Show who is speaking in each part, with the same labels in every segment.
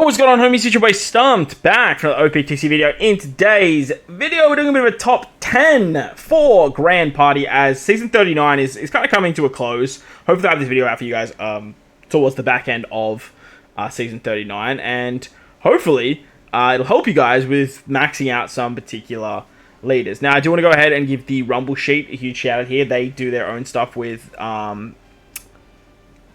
Speaker 1: What's going on, homies? It's your boy Stumped, back for the OPTC video. In today's video, we're doing a bit of a top 10 for Grand Party, as Season 39 is kind of coming to a close. Hopefully I have this video out for you guys towards the back end of Season 39, and hopefully it'll help you guys with maxing out some particular leaders. Now, I do want to go ahead and give the Rumble Sheet a huge shout out here. They do their own stuff with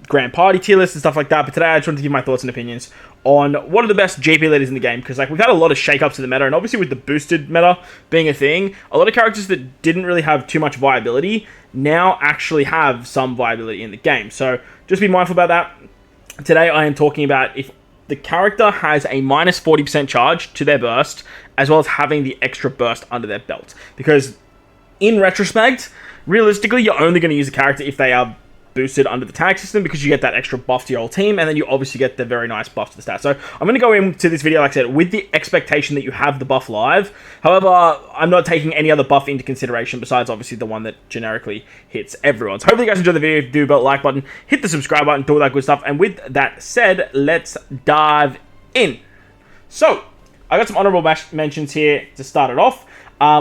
Speaker 1: Grand Party tier lists and stuff like that, but today I just wanted to give my thoughts and opinions on what are the best GP leaders in the game, because we've had a lot of shakeups in the meta, and obviously with the boosted meta being a thing, a lot of characters that didn't really have too much viability now actually have some viability in the game. So just be mindful about that. Today I am talking about if the character has a minus 40% charge to their burst, as well as having the extra burst under their belt. Because in retrospect, realistically, you're only going to use a character if they are boosted under the tag system, because you get that extra buff to your whole team, and then you obviously get the very nice buff to the stats. So I'm going to go into this video, like I said, with the expectation that you have the buff live. However, I'm not taking any other buff into consideration besides obviously the one that generically hits everyone. So hopefully you guys enjoyed the video. If you do, like button, hit the subscribe button, do all that good stuff. And with that said, let's dive in. So I got some honorable mentions here to start it off.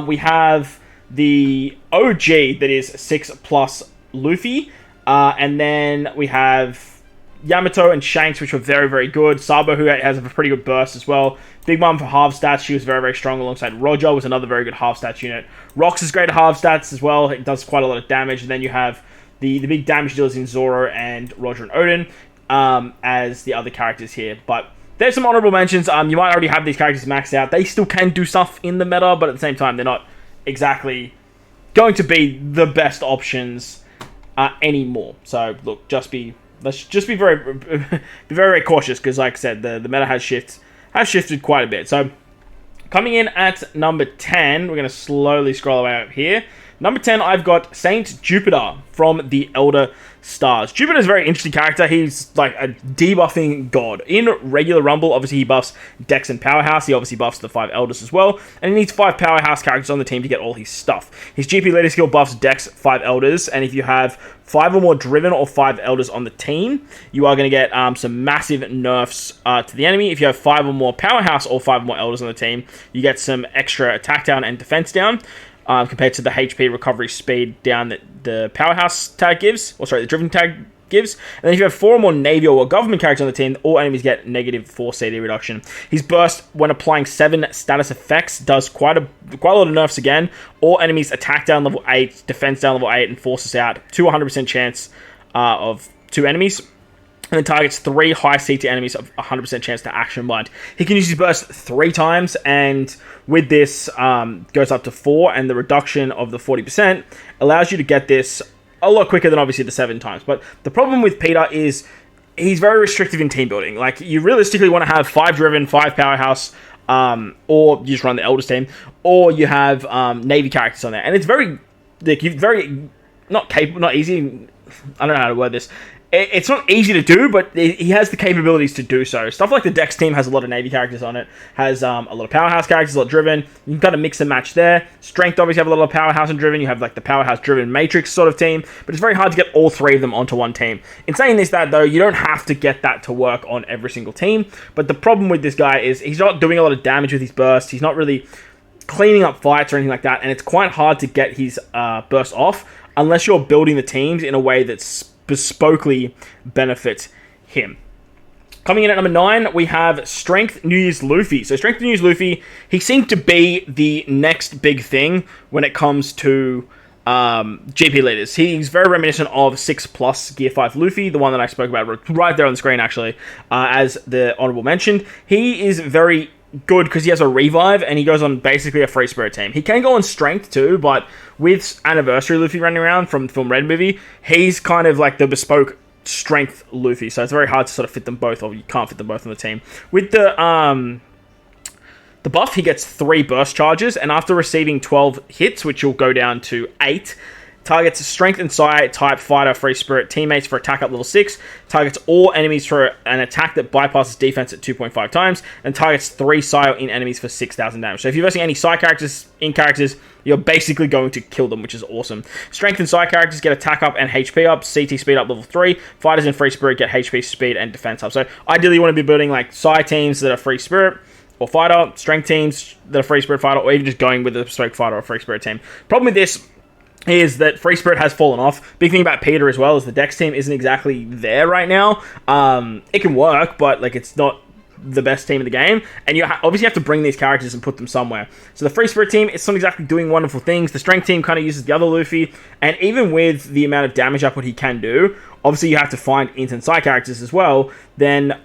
Speaker 1: We have the OG that is 6+ Luffy. And then we have Yamato and Shanks, which were very, very good. Sabo, who has a pretty good burst as well. Big Mom for half stats, she was very, very strong alongside Roger, was another very good half stats unit. Rox is great at half stats as well. It does quite a lot of damage. And then you have the big damage dealers in Zoro and Roger and Odin as the other characters here. But there's some honorable mentions. You might already have these characters maxed out. They still can do stuff in the meta, but at the same time, they're not exactly going to be the best options anymore. So look, let's just be very, very cautious, because like I said, the meta has shifted quite a bit. So coming in at number 10, we're going to slowly scroll our way up here. Number 10, I've got Saint Jupiter from the Elder Stars. Jupiter is a very interesting character. He's like a debuffing god. In regular Rumble, obviously he buffs Dex and Powerhouse. He obviously buffs the 5 Elders as well. And he needs 5 Powerhouse characters on the team to get all his stuff. His GP leader skill buffs Dex, 5 Elders. And if you have 5 or more Driven or 5 Elders on the team, you are going to get some massive nerfs to the enemy. If you have 5 or more Powerhouse or 5 or more Elders on the team, you get some extra attack down and defense down. Compared to the HP recovery speed down that the Powerhouse tag gives, or sorry, the Driven tag gives. And then if you have 4 or more Navy or government characters on the team, all enemies get negative 4 CD reduction. His burst, when applying 7 status effects, does quite a lot of nerfs again. All enemies attack down level 8, defense down level 8, and forces out to 100% chance of 2 enemies. And then targets 3 high CT enemies of 100% chance to action bind. He can use his burst 3 times, and with this, goes up to 4, and the reduction of the 40% allows you to get this a lot quicker than obviously the 7 times. But the problem with Peter is he's very restrictive in team building. Like, you realistically want to have 5 Driven, 5 Powerhouse, or you just run the Elders team, or you have Navy characters on there. And it's very, like, not capable, not easy, I don't know how to word this. It's not easy to do, but he has the capabilities to do so. Stuff like the Dex team has a lot of Navy characters on it, has a lot of Powerhouse characters, a lot of Driven. You can kind of mix and match there. Strength obviously have a lot of Powerhouse and Driven. You have like the Powerhouse Driven Matrix sort of team, but it's very hard to get all 3 of them onto one team. In saying this, though, you don't have to get that to work on every single team, but the problem with this guy is he's not doing a lot of damage with his burst. He's not really cleaning up fights or anything like that, and it's quite hard to get his burst off unless you're building the teams in a way that's bespokely benefit him. Coming in at number 9, we have Strength New Year's Luffy. So Strength New Year's Luffy, he seemed to be the next big thing when it comes to GP leaders. He's very reminiscent of 6+ Gear 5 Luffy, the one that I spoke about right there on the screen actually, as the honorable mentioned. He is very good because he has a revive and he goes on basically a free spirit team. He can go on strength too, but with Anniversary Luffy running around from the film Red movie, he's kind of like the bespoke strength Luffy, so it's very hard to sort of fit them both, or you can't fit them both on the team. With the buff, he gets 3 burst charges, and after receiving 12 hits, which will go down to 8, Targets Strength and Psi type fighter free spirit teammates for attack up level 6. Targets all enemies for an attack that bypasses defense at 2.5 times. And targets 3 Psi or in enemies for 6,000 damage. So if you're versing any Psi characters in characters, you're basically going to kill them, which is awesome. Strength and Psi characters get attack up and HP up. CT speed up level 3. Fighters in free spirit get HP speed and defense up. So ideally you want to be building like Psi teams that are free spirit or fighter. Strength teams that are free spirit fighter. Or even just going with a strength fighter or free spirit team. Problem with this is that Free Spirit has fallen off. Big thing about Peter as well is the Dex team isn't exactly there right now. It can work, but like it's not the best team in the game, and you obviously have to bring these characters and put them somewhere. So the Free Spirit team, it's not exactly doing wonderful things. The Strength team kind of uses the other Luffy, and even with the amount of damage output he can do, obviously you have to find int and side characters as well. Then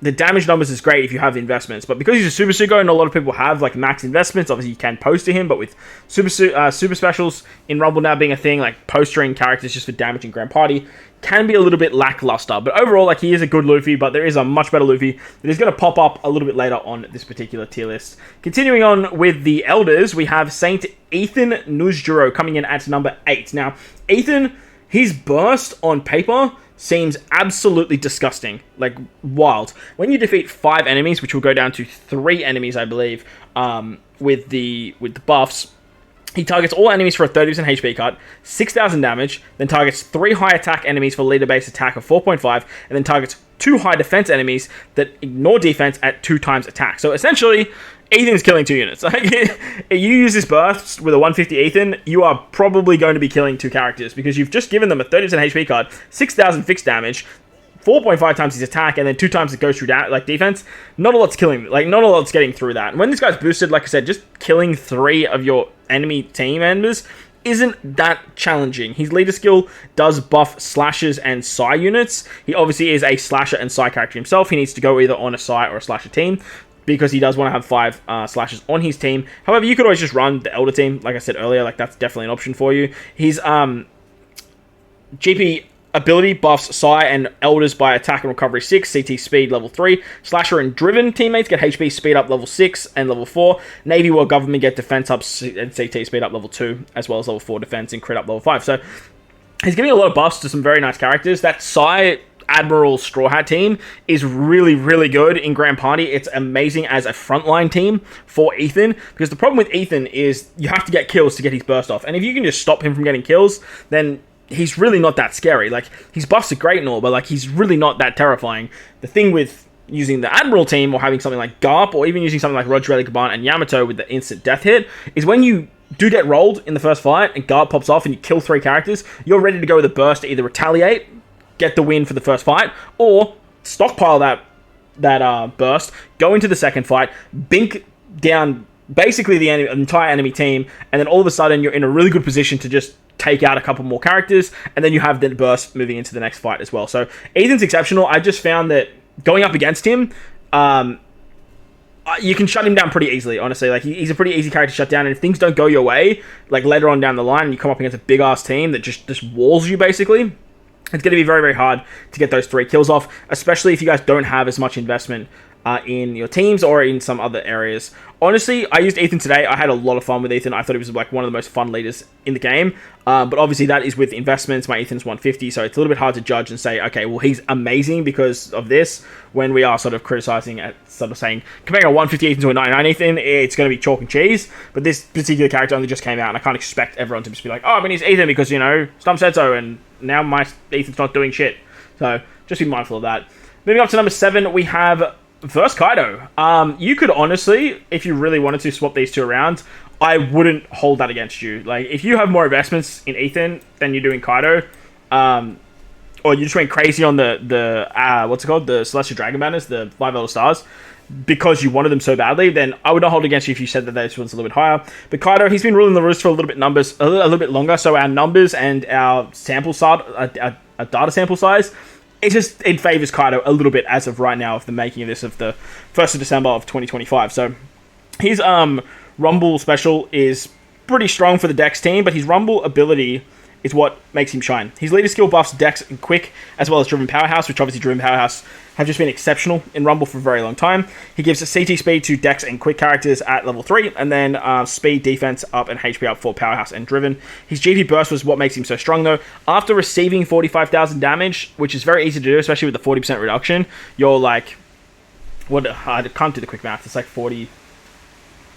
Speaker 1: the damage numbers is great if you have the investments, but because he's a Super Sugo and a lot of people have like max investments, obviously you can post to him, but with super specials in Rumble now being a thing, like postering characters just for damage in Grand Party can be a little bit lackluster. But overall, like, he is a good Luffy, but there is a much better Luffy that is going to pop up a little bit later on this particular tier list. Continuing on with the Elders, we have Saint Ethan Nuzjuro coming in at number 8. Now, Ethan, his burst on paper seems absolutely disgusting, like wild. When you defeat 5 enemies, which will go down to 3 enemies, I believe, with the buffs, he targets all enemies for a 30% HP cut, 6,000 damage, then targets 3 high attack enemies for leader-based attack of 4.5, and then targets 2 high defense enemies that ignore defense at 2 times attack. So essentially, Ethan's killing 2 units. Like, if you use this burst with a 150 Ethan, you are probably going to be killing 2 characters because you've just given them a 30% HP cut, 6,000 fixed damage, 4.5 times his attack, and then 2 times it goes through like defense. Not a lot's killing, like not a lot's getting through that. And when this guy's boosted, like I said, just killing 3 of your enemy team members isn't that challenging. His leader skill does buff slashers and Psi units. He obviously is a slasher and Psi character himself. He needs to go either on a Psi or a slasher team, because he does want to have 5 slashers on his team. However, you could always just run the Elder team, like I said earlier. Like, that's definitely an option for you. His GP ability buffs Psi and Elders by attack and recovery 6, CT speed level 3. Slasher and Driven teammates get HP speed up level 6 and level 4. Navy War Government get defense up and CT speed up level 2, as well as level 4 defense and crit up level 5. So he's giving a lot of buffs to some very nice characters. That Psi Admiral Straw Hat team is really, really good in Grand Party. It's amazing as a frontline team for Ethan, because the problem with Ethan is you have to get kills to get his burst off. And if you can just stop him from getting kills, then he's really not that scary. Like, his buffs are great and all, but like, he's really not that terrifying. The thing with using the Admiral team or having something like Garp, or even using something like Roger Gaban and Yamato with the instant death hit, is when you do get rolled in the first fight and Garp pops off and you kill 3 characters, you're ready to go with a burst to either retaliate, get the win for the first fight, or stockpile that burst, go into the second fight, bink down basically the entire enemy team, and then all of a sudden you're in a really good position to just take out a couple more characters, and then you have the burst moving into the next fight as well. So Ethan's exceptional. I just found that going up against him, you can shut him down pretty easily, honestly. Like, he's a pretty easy character to shut down, and if things don't go your way, like later on down the line, and you come up against a big-ass team that just walls you, basically, it's going to be very, very hard to get those 3 kills off, especially if you guys don't have as much investment in your teams or in some other areas. Honestly, I used Ethan today. I had a lot of fun with Ethan. I thought he was like one of the most fun leaders in the game. But obviously that is with investments. My Ethan's 150, so it's a little bit hard to judge and say, okay, well, he's amazing because of this, when we are sort of criticizing at sort of saying, comparing a 150 Ethan to a 99 Ethan, it's going to be chalk and cheese. But this particular character only just came out, and I can't expect everyone to just be like, oh, I mean, he's Ethan because, you know, Stump said so, and now my Ethan's not doing shit. So just be mindful of that. Moving up to number 7, we have Verse Kaido. You could honestly, if you really wanted to, swap these 2 around. I wouldn't hold that against you. Like, if you have more investments in Ethan than you do in Kaido, or you just went crazy on the what's it called, the Celestial Dragon Banners, the 5 Elder Stars, because you wanted them so badly, then I would not hold against you if you said that this one's a little bit higher. But Kaido, he's been ruling the roost for a little bit longer, so our numbers and our sample size, our data sample size, it favors Kaido a little bit as of right now of the making of this, of the 1st of December of 2025. So his Rumble special is pretty strong for the Dex team, but his Rumble ability is what makes him shine. His leader skill buffs Dex and Quick, as well as Driven Powerhouse, which obviously Driven Powerhouse have just been exceptional in Rumble for a very long time. He gives a CT speed to Dex and Quick characters at level 3, and then speed, defense up, and HP up for Powerhouse and Driven. His GP burst was what makes him so strong, though. After receiving 45,000 damage, which is very easy to do, especially with the 40% reduction, you're like... I can't do the quick math. It's like 40...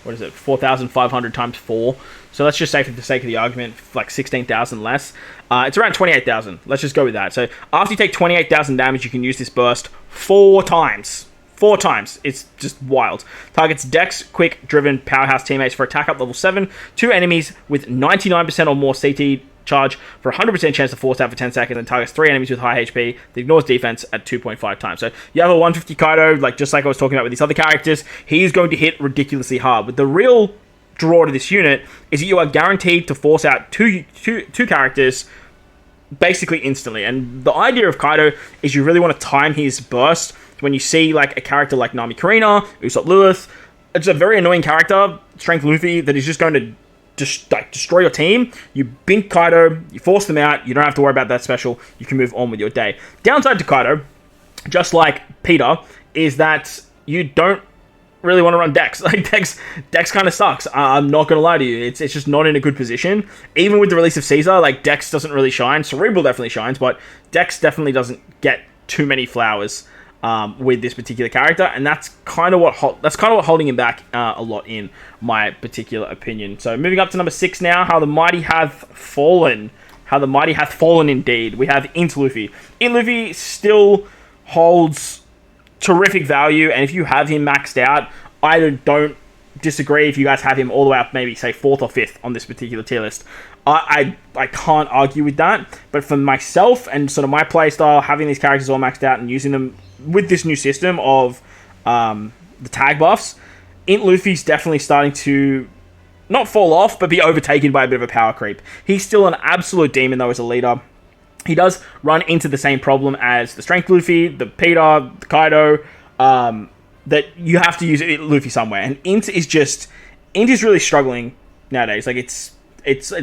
Speaker 1: What is it? 4,500 times 4. So let's just say, for the sake of the argument, like 16,000 less. It's around 28,000. Let's just go with that. So after you take 28,000 damage, you can use this burst 4 times. 4 times. It's just wild. Targets Dex, Quick, Driven, Powerhouse teammates for attack up level 7. 2 enemies with 99% or more CT charge for 100% chance to force out for 10 seconds, and targets 3 enemies with high HP that ignores defense at 2.5 times. So you have a 150 Kaido, just like I was talking about with these other characters, he's going to hit ridiculously hard. But the real draw to this unit is that you are guaranteed to force out two characters basically instantly. And the idea of Kaido is you really want to time his burst. When you see like a character like Nami Karina, Usopp Lilith, it's a very annoying character, Strength Luffy, that is just going to destroy your team. You bink Kaido, you force them out, you don't have to worry about that special, you can move on with your day. Downside to Kaido, just like Peter, is that you don't really want to run Dex. Like Dex kind of sucks. I'm not going to lie to you. It's just not in a good position. Even with the release of Caesar, like Dex doesn't really shine. Cerebral definitely shines, but Dex definitely doesn't get too many flowers with this particular character, and that's kind of what holding him back a lot, in my particular opinion. So moving up to number 6 now, how the mighty hath fallen. How the mighty hath fallen indeed. We have Int Luffy. Int Luffy still holds terrific value, and if you have him maxed out, I don't disagree if you guys have him all the way up, maybe say 4th or 5th on this particular tier list. I can't argue with that, but for myself and sort of my playstyle, having these characters all maxed out and using them with this new system of the tag buffs, Int Luffy's definitely starting to not fall off, but be overtaken by a bit of a power creep. He's still an absolute demon, though, as a leader. He does run into the same problem as the Strength Luffy, the Peter, the Kaido, that you have to use Luffy somewhere. And Int is really struggling nowadays. Like, it's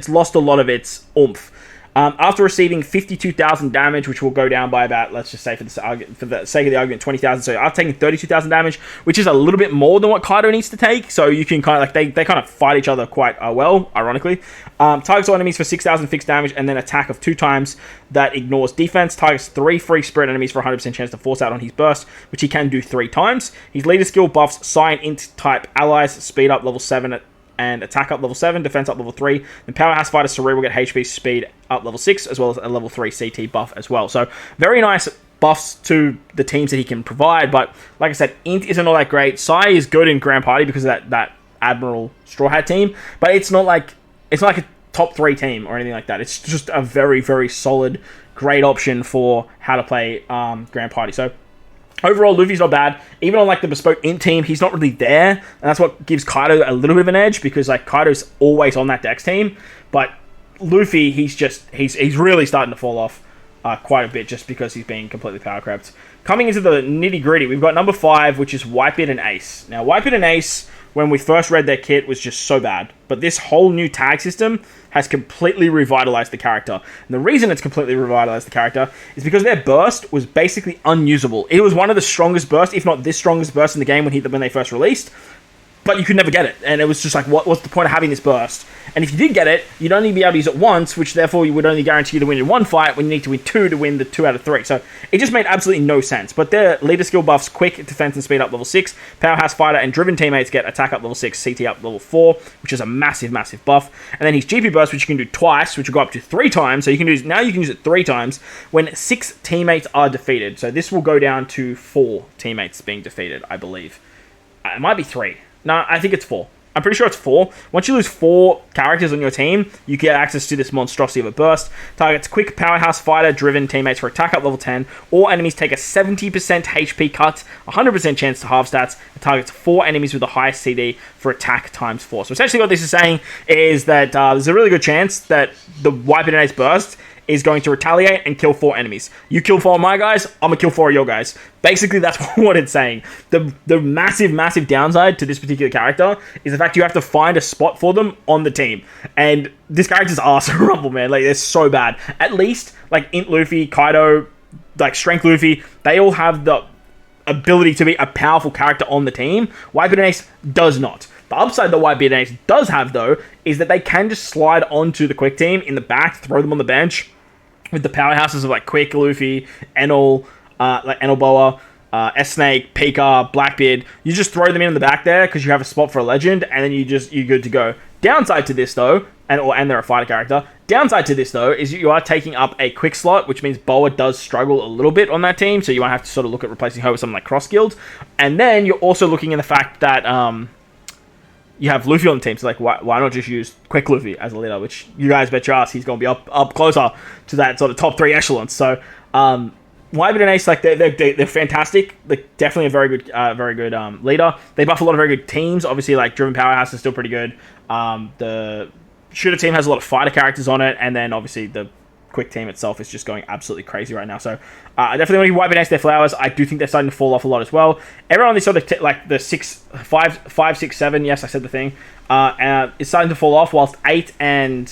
Speaker 1: lost a lot of its oomph. After receiving 52,000 damage, which will go down by about, let's just say for the sake of the argument, 20,000. So I've taken 32,000 damage, which is a little bit more than what Kaido needs to take. So you can kind of they kind of fight each other quite well, ironically. Targets all enemies for 6,000 fixed damage, and then attack of 2 times that ignores defense. Targets 3 free spirit enemies for 100% chance to force out on his burst, which he can do 3 times. His leader skill buffs Saiyan Int type allies, speed up level 7 and attack up level 7, defense up level 3. The Powerhouse Fighter Cerebral get HP speed up level 6, as well as a level 3 CT buff as well. So very nice buffs to the teams that he can provide, but like I said, Int isn't all that great. Sai is good in Grand Party because of that Admiral Straw Hat team, but it's not like a top 3 team or anything like that. It's just a very, very solid, great option for how to play Grand Party. So overall, Luffy's not bad. Even on like the bespoke Int team, he's not really there, and that's what gives Kaido a little bit of an edge, because like Kaido's always on that Dex team, but Luffy, he's really starting to fall off quite a bit just because he's being completely power crept. Coming into the nitty gritty, we've got number 5, which is Whitebeard and Ace. Now, Whitebeard and Ace, when we first read their kit, was just so bad, but this whole new tag system has completely revitalized the character. And the reason it's completely revitalized the character is because their burst was basically unusable. It was one of the strongest bursts, if not this strongest burst in the game when they first released, but you could never get it. And it was just like, what's the point of having this burst? And if you did get it, you'd only be able to use it once, which therefore you would only guarantee you to win in 1 fight when you need to win 2 to win the 2 out of 3. So it just made absolutely no sense. But their leader skill buffs Quick, Defense, and Speed up level 6. Powerhouse Fighter and Driven teammates get Attack up level 6, CT up level 4, which is a massive, massive buff. And then his GP burst, which you can do twice, which will go up to 3 times. So you can use it 3 times when 6 teammates are defeated. So this will go down to 4 teammates being defeated, I believe. It might be 3. No, I think it's 4. I'm pretty sure it's 4. Once you lose 4 characters on your team, you get access to this monstrosity of a burst. Targets Quick, Powerhouse Fighter, Driven teammates for attack up level 10. All enemies take a 70% HP cut, 100% chance to halve stats, and targets 4 enemies with the highest CD for attack times 4. So essentially what this is saying is that there's a really good chance that the Whitebeard and Ace burst is going to retaliate and kill 4 enemies. You kill 4 of my guys, I'm gonna kill 4 of your guys. Basically, that's what it's saying. The massive downside to this particular character is the fact you have to find a spot for them on the team. And this character's ass to rumble, man. Like, they're so bad. At least, like, Int Luffy, Kaido, like, Strength Luffy, they all have the ability to be a powerful character on the team. Whitebeard and Ace does not. The upside that Whitebeard and Ace does have, though, is that they can just slide onto the Quick team in the back, throw them on the bench with the powerhouses of, like, Quick, Luffy, Enel, like Enel Boa, S-Snake, Pika, Blackbeard. You just throw them in the back there because you have a spot for a legend, and then you're good to go. Downside to this, though, and they're a fighter character. Downside to this, though, is you are taking up a quick slot, which means Boa does struggle a little bit on that team, so you might have to sort of look at replacing her with something like Cross Guild. And then you're also looking in the fact that you have Luffy on the team, so like why not just use Quick Luffy as a leader, which you guys bet your ass he's going to be up closer to that sort of top 3 echelons. So Whitebeard and Ace, like they're fantastic. Like, definitely a very good leader. They buff a lot of very good teams. Obviously, like Driven Powerhouse is still pretty good. The Shooter team has a lot of fighter characters on it, and then obviously the Quick team itself is just going absolutely crazy right now. So I definitely want to give Whitebeard and Ace their flowers. I do think they're starting to fall off a lot as well. Everyone on this sort of like the 5, 6, 7. Yes, I said the thing. Is starting to fall off, whilst 8 and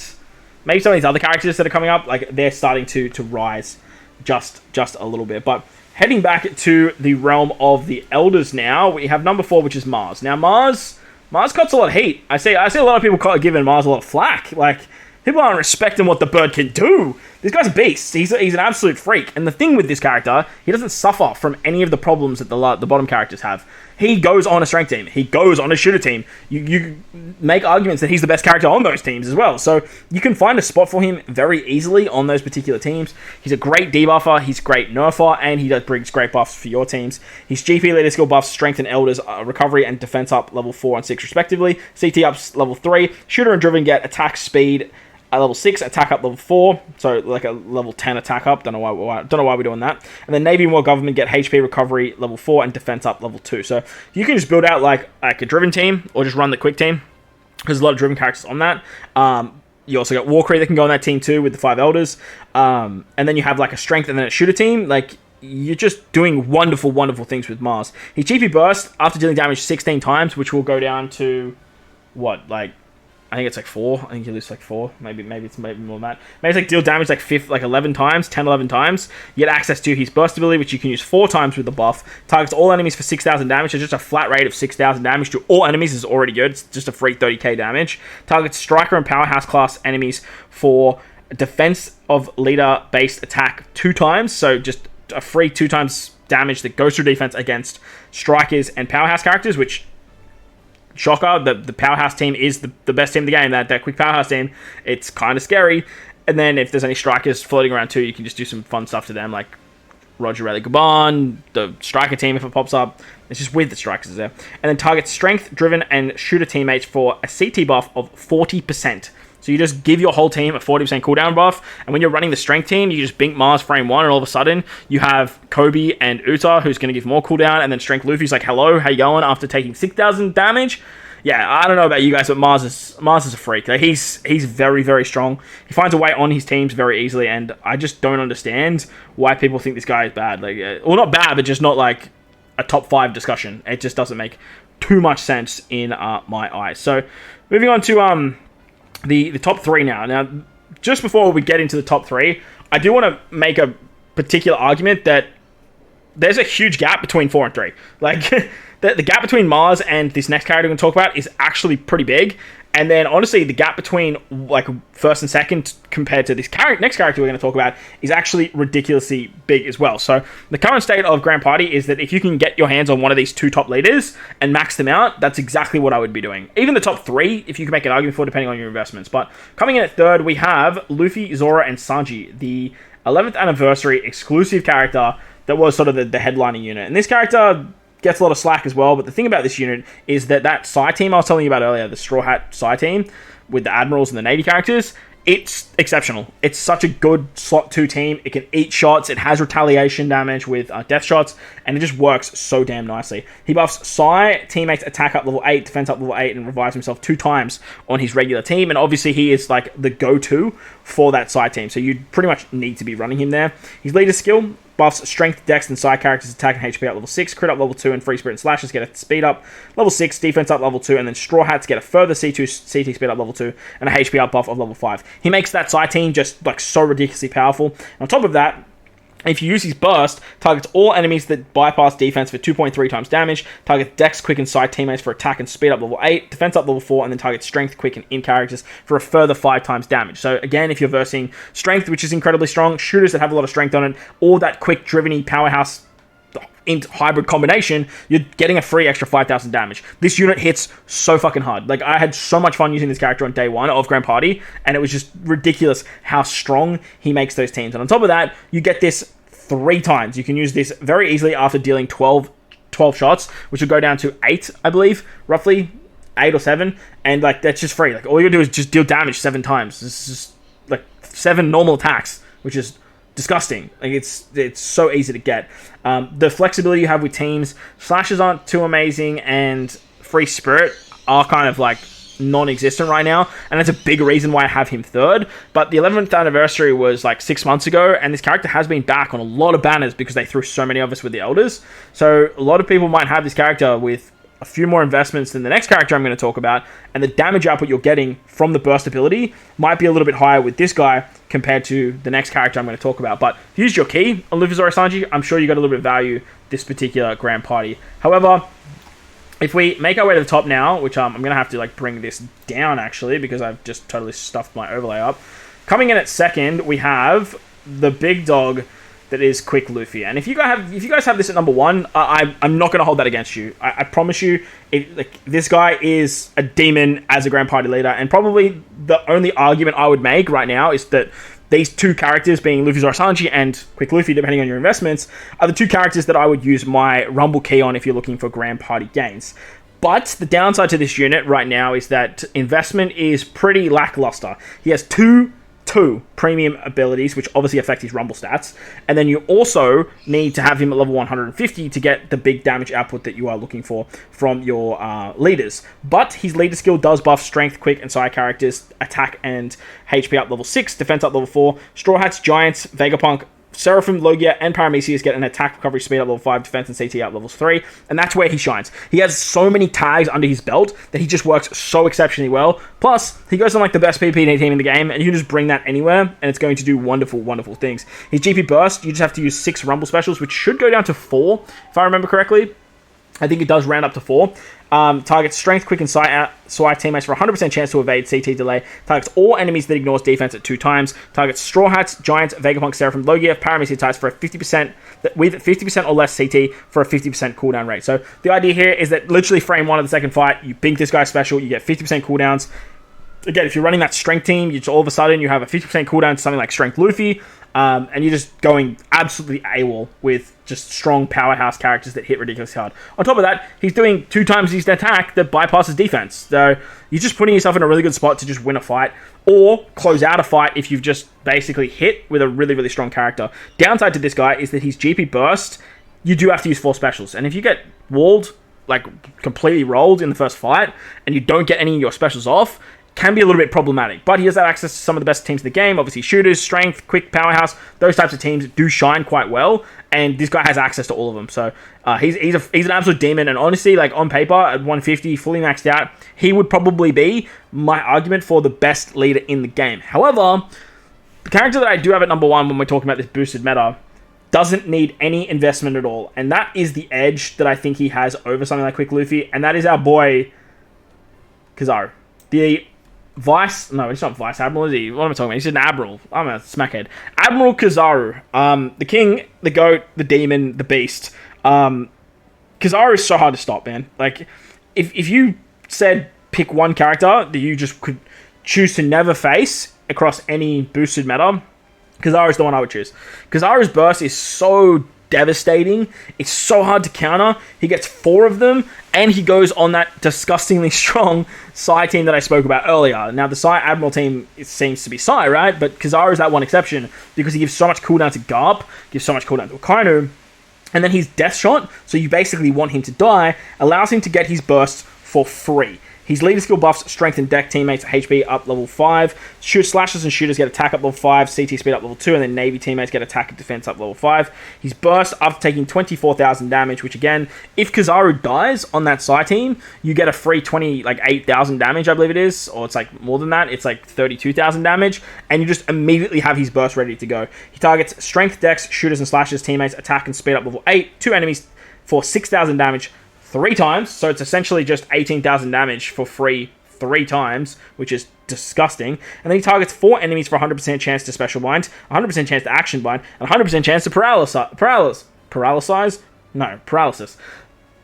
Speaker 1: maybe some of these other characters that are coming up, like they're starting to rise just a little bit. But heading back to the realm of the elders now, we have number 4, which is Mars. Now Mars cuts a lot of heat. I see a lot of people giving Mars a lot of flack. Like, people aren't respecting what the bird can do. This guy's a beast. He's an absolute freak. And the thing with this character, he doesn't suffer from any of the problems that the bottom characters have. He goes on a strength team. He goes on a shooter team. You make arguments that he's the best character on those teams as well. So you can find a spot for him very easily on those particular teams. He's a great debuffer. He's a great nerfer. And he brings great buffs for your teams. His GP leader skill buffs strength and elders, recovery and defense up level 4 and 6 respectively. CT ups level 3. Shooter and driven get attack speed at level 6, attack up level 4, so like a level 10 attack up. Don't know why we're doing that. And then Navy and World Government get HP recovery level 4 and defense up level 2. So you can just build out like a driven team or just run the quick team, because there's a lot of driven characters on that. You also got Warcree that can go on that team too with the 5 elders. And then you have like a strength and then a shooter team. Like, you're just doing wonderful things with Mars. His GP burst after dealing damage 16 times, which will go down to what, like, I think it's like 4. I think you lose like 4. Maybe it's more than that. Maybe it's like deal damage like 11 times, 10, 11 times. You get access to his burst ability, which you can use 4 times with the buff. Targets all enemies for 6,000 damage. So just a flat rate of 6,000 damage to all enemies is already good. It's just a free 30k damage. Targets striker and powerhouse class enemies for defense of leader based attack 2 times. So just a free 2 times damage that goes through defense against strikers and powerhouse characters, which, shocker, the powerhouse team is the best team in the game. That quick powerhouse team, it's kind of scary. And then if there's any strikers floating around too, you can just do some fun stuff to them, like Roger Raleigh Gabon, the striker team if it pops up. It's just weird the strikers is there. And then target strength, driven, and shooter teammates for a CT buff of 40%. So you just give your whole team a 40% cooldown buff, and when you're running the strength team, you just bink Mars frame 1, and all of a sudden, you have Kobe and Uta, who's going to give more cooldown, and then strength Luffy's like, hello, how you going, after taking 6,000 damage? Yeah, I don't know about you guys, but Mars is a freak. Like, he's very strong. He finds a way on his teams very easily, and I just don't understand why people think this guy is bad. Like, well, not bad, but just not like a top 5 discussion. It just doesn't make too much sense in my eyes. So, moving on to the top 3 now. Now, just before we get into the top 3, I do want to make a particular argument that there's a huge gap between 4 and 3. Like, the gap between Mars and this next character we're going to talk about is actually pretty big. And then, honestly, the gap between, like, first and second compared to this next character we're going to talk about is actually ridiculously big as well. So, the current state of Grand Party is that if you can get your hands on one of these 2 top leaders and max them out, that's exactly what I would be doing. Even the top 3, if you can make an argument for, depending on your investments. But coming in at 3rd, we have Luffy, Zora, and Sanji, the 11th anniversary exclusive character that was sort of the headlining unit. And this character gets a lot of slack as well, but the thing about this unit is that Psy team I was telling you about earlier, the Straw Hat Psy team with the Admirals and the Navy characters, it's exceptional. It's such a good slot 2 team. It can eat shots. It has retaliation damage with death shots, and it just works so damn nicely. He buffs Sai, teammates attack up level 8, defense up level 8, and revives himself 2 times on his regular team. And obviously, he is like the go-to for that Sai team, so you pretty much need to be running him there. His leader skill buffs strength, dex, and Sai characters attack and HP up level 6, crit up level 2, and free spirit and slashes get a speed up level 6, defense up level 2, and then Straw Hats get a further C2 CT speed up level 2, and a HP up buff of level 5. He makes that Sai team just like so ridiculously powerful. And on top of that, if you use his burst, targets all enemies that bypass defense for 2.3 times damage, targets dex, quick, and Sai teammates for attack and speed up level 8, defense up level 4, and then targets strength, quick, and in characters for a further 5 times damage. So again, if you're versing strength, which is incredibly strong, shooters that have a lot of strength on it, or that quick, driven-y powerhouse hybrid combination, you're getting a free extra 5,000 damage. This unit hits so fucking hard. Like, I had so much fun using this character on day 1 of Grand Party, and it was just ridiculous how strong he makes those teams. And on top of that, you get this 3 times. You can use this very easily after dealing 12 shots, which will go down to 8, I believe, roughly 8 or 7, and like that's just free. Like, all you do is just deal damage 7 times. This is just like 7 normal attacks, which is disgusting. Like, it's so easy to get. The flexibility you have with teams, slashes aren't too amazing, and free spirit are kind of like non-existent right now, and that's a big reason why I have him 3rd. But the 11th anniversary was like 6 months ago, and this character has been back on a lot of banners because they threw so many of us with the elders. So a lot of people might have this character with a few more investments than the next character I'm going to talk about, and the damage output you're getting from the burst ability might be a little bit higher with this guy compared to the next character I'm going to talk about. But if you used your key on Luffy Sanji, I'm sure you got a little bit of value this particular Grand Party. However, if we make our way to the top now, which I'm going to have to like bring this down actually because I've just totally stuffed my overlay up. Coming in at 2nd, we have the big dog that is Quick Luffy. And if you guys have this at number 1, I'm not going to hold that against you. I promise you, this guy is a demon as a Grand Party leader, and probably the only argument I would make right now is that these 2 characters, being Luffy Sanji and Quick Luffy, depending on your investments, are the 2 characters that I would use my Rumble key on if you're looking for Grand Party gains. But the downside to this unit right now is that investment is pretty lackluster. He has two premium abilities, which obviously affect his Rumble stats, and then you also need to have him at level 150 to get the big damage output that you are looking for from your leaders. But his leader skill does buff strength, quick, and Sai characters, attack and HP up level 6, defense up level 4, Straw Hats, Giants, Vegapunk, Seraphim, Logia, and Paramecia get an attack recovery speed up level 5, defense and CT up levels 3, and that's where he shines. He has so many tags under his belt that he just works so exceptionally well. Plus, he goes on like the best PPD team in the game, and you can just bring that anywhere, and it's going to do wonderful, wonderful things. His GP burst, you just have to use 6 Rumble specials, which should go down to 4, if I remember correctly. I think it does round up to 4. Targets strength, quick, and Sai teammates for 100% chance to evade CT delay. Targets all enemies that ignores defense at 2 times. Targets Straw Hats, Giants, Vegapunk, Seraphim, Logia, Paramecia types for a 50% with 50% or less CT for a 50% cooldown rate. So the idea here is that literally frame 1 of the second fight, you bink this guy special, you get 50% cooldowns. Again, if you're running that strength team, you just all of a sudden you have a 50% cooldown to something like Strength Luffy, and you're just going absolutely AWOL with just strong powerhouse characters that hit ridiculously hard. On top of that, he's doing 2 times his attack that bypasses defense. So you're just putting yourself in a really good spot to just win a fight or close out a fight if you've just basically hit with a really, really strong character. Downside to this guy is that his GP burst, you do have to use 4 specials. And if you get walled, like completely rolled in the first fight, and you don't get any of your specials off, can be a little bit problematic, but he has access to some of the best teams in the game. Obviously, shooters, strength, quick, powerhouse, those types of teams do shine quite well, and this guy has access to all of them. So he's an absolute demon, and honestly, like on paper, at 150, fully maxed out, he would probably be my argument for the best leader in the game. However, the character that I do have at number 1 when we're talking about this boosted meta doesn't need any investment at all, and that is the edge that I think he has over something like Quick Luffy, and that is our boy Kizaru. The he's not Vice Admiral, is he? What am I talking about? He's an Admiral. I'm a smackhead. Admiral Kizaru. The king, the goat, the demon, the beast. Kizaru is so hard to stop, man. Like, if you said pick one character that you just could choose to never face across any boosted meta, Kizaru is the one I would choose. Kizaru's burst is so devastating. It's so hard to counter. He gets 4 of them, and he goes on that disgustingly strong Sai team that I spoke about earlier. Now, the Sai Admiral team, it seems to be Sai, right? But Kizaru is that one exception, because he gives so much cooldown to Garp, gives so much cooldown to Akainu, and then his Death Shot, so you basically want him to die, allows him to get his bursts for free. His leader skill buffs strengthen deck teammates HP up level 5. Slashers and shooters get attack up level 5, CT speed up level 2, and then Navy teammates get attack and defense up level 5. His burst after taking 24,000 damage, which again, if Kizaru dies on that Sai team, you get a free 8,000 damage, I believe it is, or it's like more than that, it's like 32,000 damage, and you just immediately have his burst ready to go. He targets strength, dex, shooters and slashers teammates, attack and speed up level 8, 2 enemies for 6,000 damage, 3 times, so it's essentially just 18,000 damage for free 3 times, which is disgusting. And then he targets 4 enemies for 100% chance to special bind, 100% chance to action bind, and 100% chance to paralysis.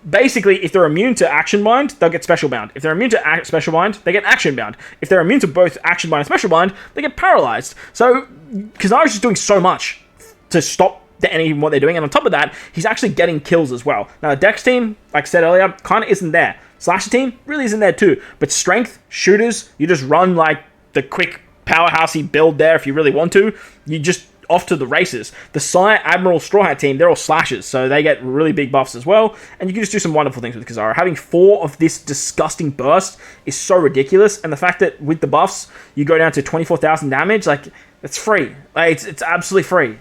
Speaker 1: Basically, if they're immune to action bind, they'll get special bound. If they're immune to special bind, they get action bound. If they're immune to both action bind and special bind, they get paralyzed. So Kizaru's just doing so much to stop the enemy what they're doing, and on top of that, he's actually getting kills as well. Now, the Dex team, like I said earlier, kind of isn't there. Slasher team really isn't there too, but strength, shooters, you just run like the quick powerhousey build there if you really want to. You just off to the races. The Sai Admiral Straw Hat team, they're all slashers, so they get really big buffs as well, and you can just do some wonderful things with Kizaru. Having 4 of this disgusting burst is so ridiculous, and the fact that with the buffs, you go down to 24,000 damage, like, it's free. Like, it's absolutely free.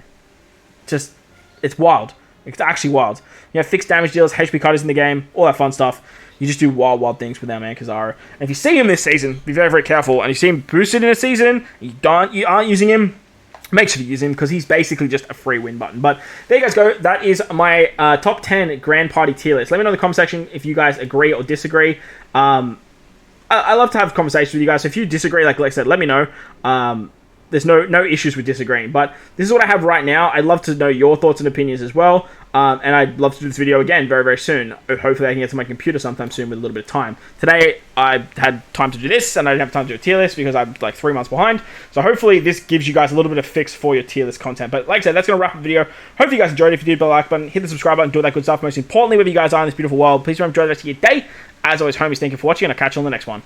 Speaker 1: Just, it's wild. It's actually wild. You have fixed damage deals, HP cutters in the game, all that fun stuff. You just do wild things with that man, Kizaru. And if you see him this season, be very careful. And you see him boosted in a season, you aren't using him, make sure you use him, because he's basically just a free win button. But there you guys go. That is my top 10 Grand Party tier list. Let me know in the comment section if you guys agree or disagree. I love to have conversations with you guys. So if you disagree, like I said, let me know. There's no issues with disagreeing, but this is what I have right now. I'd love to know your thoughts and opinions as well, and I'd love to do this video again very soon. Hopefully I can get to my computer sometime soon with a little bit of time. Today, I had time to do this, and I didn't have time to do a tier list because I'm like 3 months behind, so hopefully this gives you guys a little bit of fix for your tier list content. But like I said, that's going to wrap up the video. Hopefully you guys enjoyed it. If you did, hit the like button, hit the subscribe button, do all that good stuff. Most importantly, wherever you guys are in this beautiful world, please remember to enjoy the rest of your day. As always, homies, thank you for watching, and I'll catch you on the next one.